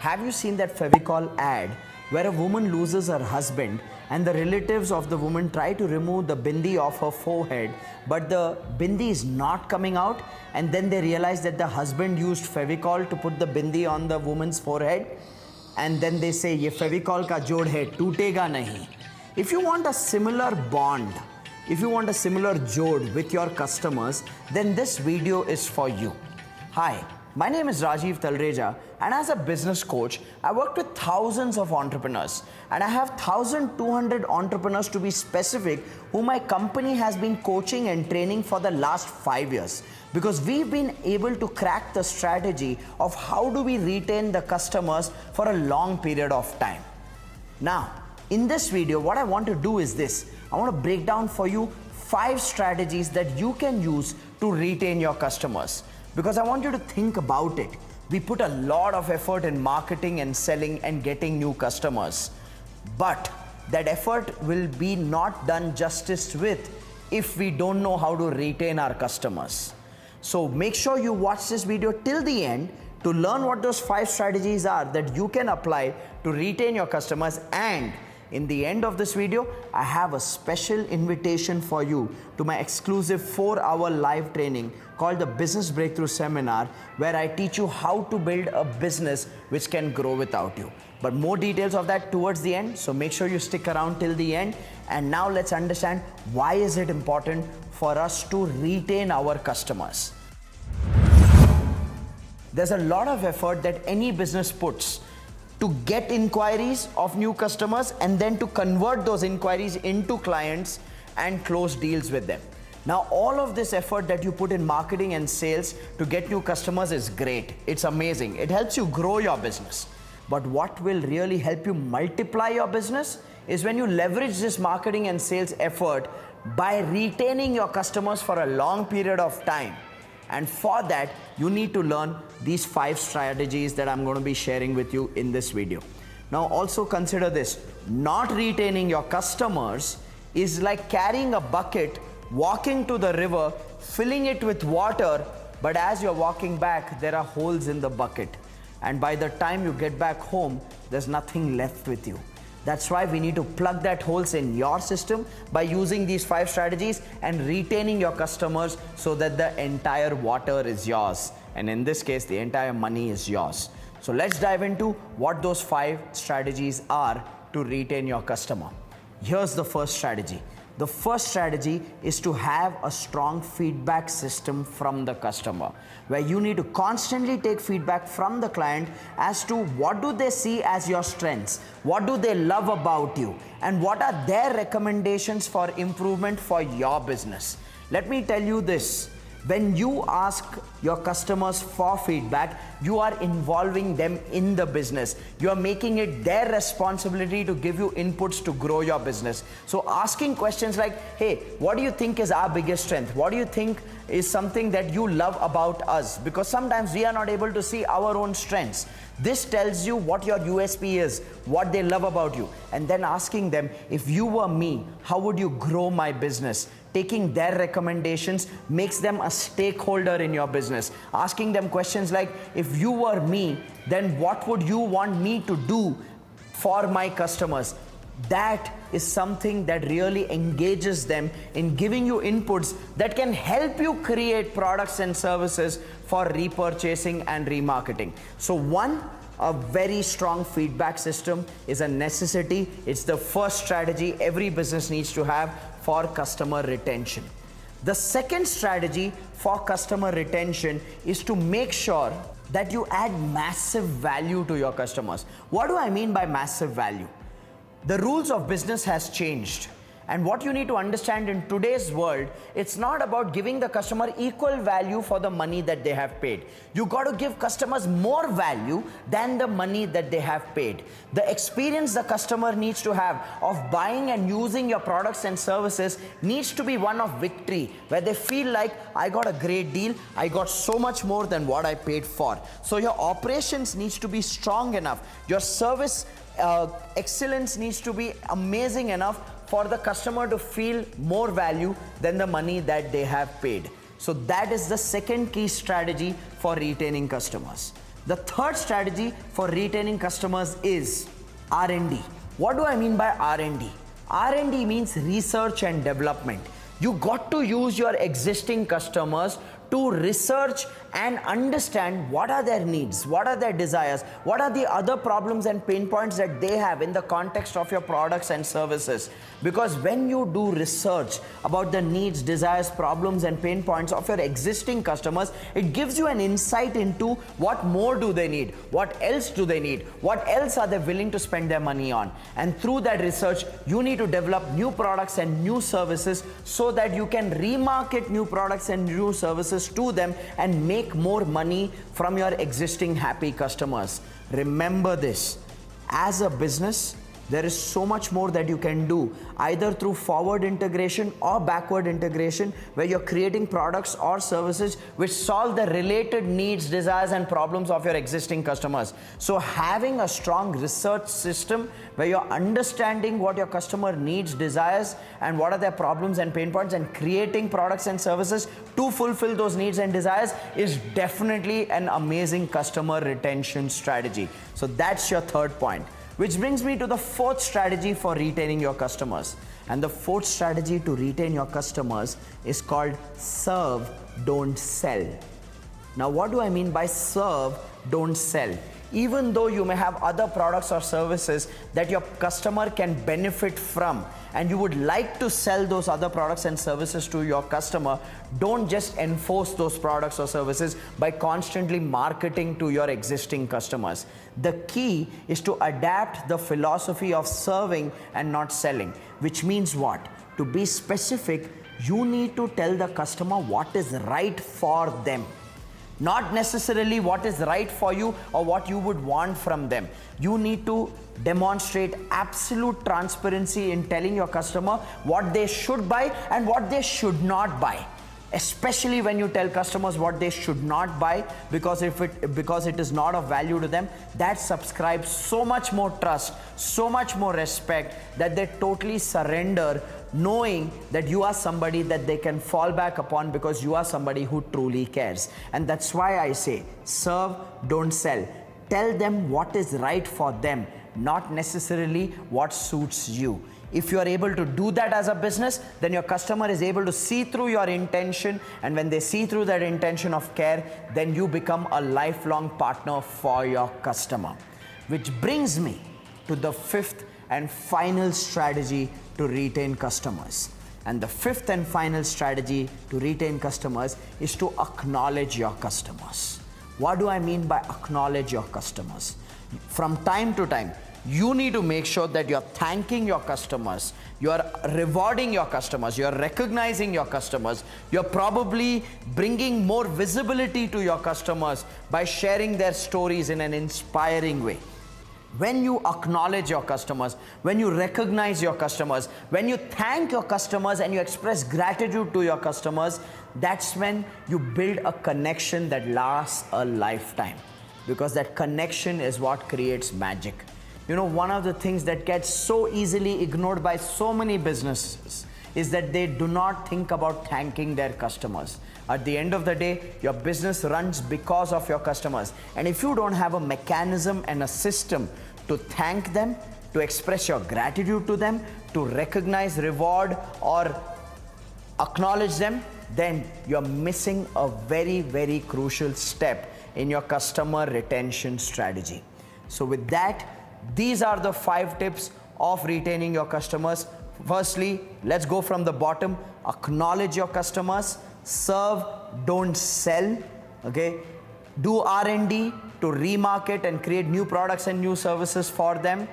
Have you seen that Fevicol ad where a woman loses her husband and the relatives of the woman try to remove the bindi off her forehead, but the bindi is not coming out, and then they realize that the husband used Fevicol to put the bindi on the woman's forehead, and then they say, "Ye Fevicol ka jod hai, tootega nahi." If you want a similar bond, if you want a similar jod with your customers, then this video is for you. Hi, my name is Rajiv Talreja, and as a business coach, I work with thousands of entrepreneurs, and I have 1,200 entrepreneurs to be specific who my company has been coaching and training for the last 5 years, because we've been able to crack the strategy of how do we retain the customers for a long period of time. Now, in this video, what I want to do is this. I want to break down for you 5 strategies that you can use to retain your customers, because I want you to think about it. We put a lot of effort in marketing and selling and getting new customers, but that effort will be not done justice with if we don't know how to retain our customers. So make sure you watch this video till the end to learn what those 5 strategies are that you can apply to retain your customers. And in the end of this video, I have a special invitation for you to my exclusive 4-hour live training called the Business Breakthrough Seminar, where I teach you how to build a business which can grow without you. But more details of that towards the end, so make sure you stick around till the end. And now let's understand why is it important for us to retain our customers. There's a lot of effort that any business puts to get inquiries of new customers and then to convert those inquiries into clients and close deals with them. Now, all of this effort that you put in marketing and sales to get new customers is great. It's amazing. It helps you grow your business. But what will really help you multiply your business is when you leverage this marketing and sales effort by retaining your customers for a long period of time. And for that, you need to learn these 5 strategies that I'm going to be sharing with you in this video. Now, also consider this. Not retaining your customers is like carrying a bucket, walking to the river, filling it with water, but as you're walking back, there are holes in the bucket. And by the time you get back home, there's nothing left with you. That's why we need to plug that holes in your system by using these 5 strategies and retaining your customers so that the entire water is yours. And in this case, the entire money is yours. So let's dive into what those 5 strategies are to retain your customer. Here's the first strategy. The first strategy is to have a strong feedback system from the customer, where you need to constantly take feedback from the client as to what do they see as your strengths, what do they love about you, and what are their recommendations for improvement for your business. Let me tell you this. When you ask your customers for feedback, you are involving them in the business. You are making it their responsibility to give you inputs to grow your business. So asking questions like, hey, what do you think is our biggest strength? What do you think is something that you love about us? Because sometimes we are not able to see our own strengths. This tells you what your USP is, what they love about you. And then asking them, if you were me, how would you grow my business? Taking their recommendations makes them a stakeholder in your business. Asking them questions like, if you were me, then what would you want me to do for my customers? That is something that really engages them in giving you inputs that can help you create products and services for repurchasing and remarketing. So a very strong feedback system is a necessity. It's the first strategy every business needs to have for customer retention. The second strategy for customer retention is to make sure that you add massive value to your customers. What do I mean by massive value? The rules of business has changed. And what you need to understand in today's world, it's not about giving the customer equal value for the money that they have paid. You got to give customers more value than the money that they have paid. The experience the customer needs to have of buying and using your products and services needs to be one of victory, where they feel like, I got a great deal, I got so much more than what I paid for. So your operations needs to be strong enough. Your service excellence needs to be amazing enough for the customer to feel more value than the money that they have paid. So that is the second key strategy for retaining customers. The third strategy for retaining customers is R&D. What do I mean by R&D? R&D means research and development. You got to use your existing customers to research and understand what are their needs, what are their desires, what are the other problems and pain points that they have in the context of your products and services. Because when you do research about the needs, desires, problems and pain points of your existing customers, it gives you an insight into what more do they need, what else do they need, what else are they willing to spend their money on. And through that research, you need to develop new products and new services so that you can remarket new products and new services to them and make more money from your existing happy customers. Remember this, as a business, there is so much more that you can do, either through forward integration or backward integration, where you're creating products or services which solve the related needs, desires and problems of your existing customers. So having a strong research system where you're understanding what your customer needs, desires and what are their problems and pain points, and creating products and services to fulfill those needs and desires is definitely an amazing customer retention strategy. So that's your third point. Which brings me to the fourth strategy for retaining your customers. And the fourth strategy to retain your customers is called serve, don't sell. Now, what do I mean by serve, don't sell? Even though you may have other products or services that your customer can benefit from, and you would like to sell those other products and services to your customer, don't just enforce those products or services by constantly marketing to your existing customers. The key is to adapt the philosophy of serving and not selling, which means what? To be specific, you need to tell the customer what is right for them. Not necessarily what is right for you or what you would want from them. You need to demonstrate absolute transparency in telling your customer what they should buy and what they should not buy. Especially when you tell customers what they should not buy, because it is not of value to them, that subscribes so much more trust, so much more respect, that they totally surrender, knowing that you are somebody that they can fall back upon because you are somebody who truly cares. And that's why I say, serve, don't sell. Tell them what is right for them, not necessarily what suits you. If you are able to do that as a business, then your customer is able to see through your intention, and when they see through that intention of care, then you become a lifelong partner for your customer. Which brings me to the fifth and final strategy to retain customers. And the fifth and final strategy to retain customers is to acknowledge your customers. What do I mean by acknowledge your customers? From time to time, you need to make sure that you're thanking your customers, you're rewarding your customers, you're recognizing your customers, you're probably bringing more visibility to your customers by sharing their stories in an inspiring way. When you acknowledge your customers, when you recognize your customers, when you thank your customers and you express gratitude to your customers, that's when you build a connection that lasts a lifetime. Because that connection is what creates magic. You know, one of the things that gets so easily ignored by so many businesses is that they do not think about thanking their customers. At the end of the day, your business runs because of your customers. And if you don't have a mechanism and a system to thank them, to express your gratitude to them, to recognize, reward, or acknowledge them, then you're missing a very, very crucial step in your customer retention strategy. So with that, these are the 5 tips of retaining your customers. Firstly, let's go from the bottom. Acknowledge your customers, serve, don't sell, okay? Do R&D to remarket and create new products and new services for them.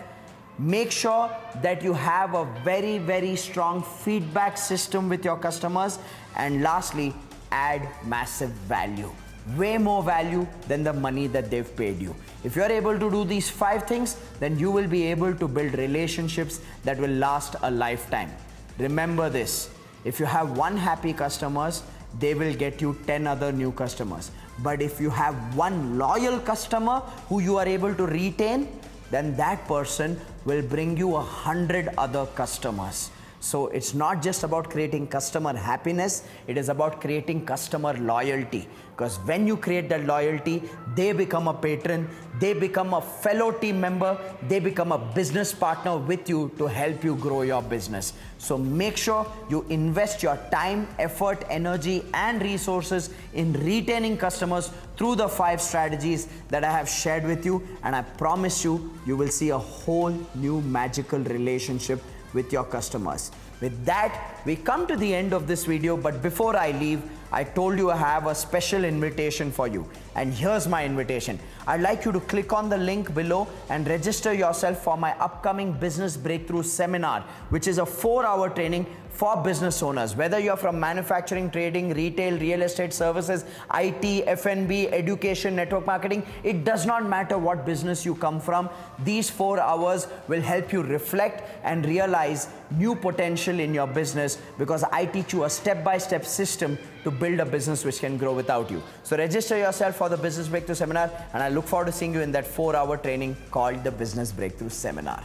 Make sure that you have a very, very strong feedback system with your customers. And lastly, add massive value. Way more value than the money that they've paid you. If you're able to do these 5 things, then you will be able to build relationships that will last a lifetime. Remember this, if you have 1 happy customers, they will get you 10 other new customers. But if you have 1 loyal customer who you are able to retain, then that person will bring you 100 other customers. So it's not just about creating customer happiness, it is about creating customer loyalty. Because when you create that loyalty, they become a patron, they become a fellow team member, they become a business partner with you to help you grow your business. So make sure you invest your time, effort, energy, and resources in retaining customers through the 5 strategies that I have shared with you, and I promise you, you will see a whole new magical relationship with your customers. With that, we come to the end of this video, but before I leave, I told you I have a special invitation for you. And here's my invitation. I'd like you to click on the link below and register yourself for my upcoming Business Breakthrough Seminar, which is a 4-hour training for business owners. Whether you're from manufacturing, trading, retail, real estate services, IT, F&B, education, network marketing, it does not matter what business you come from. These 4 hours will help you reflect and realize new potential in your business, because I teach you a step-by-step system to build a business which can grow without you. So register yourself for the Business Breakthrough Seminar, and I look forward to seeing you in that 4-hour training called the Business Breakthrough Seminar.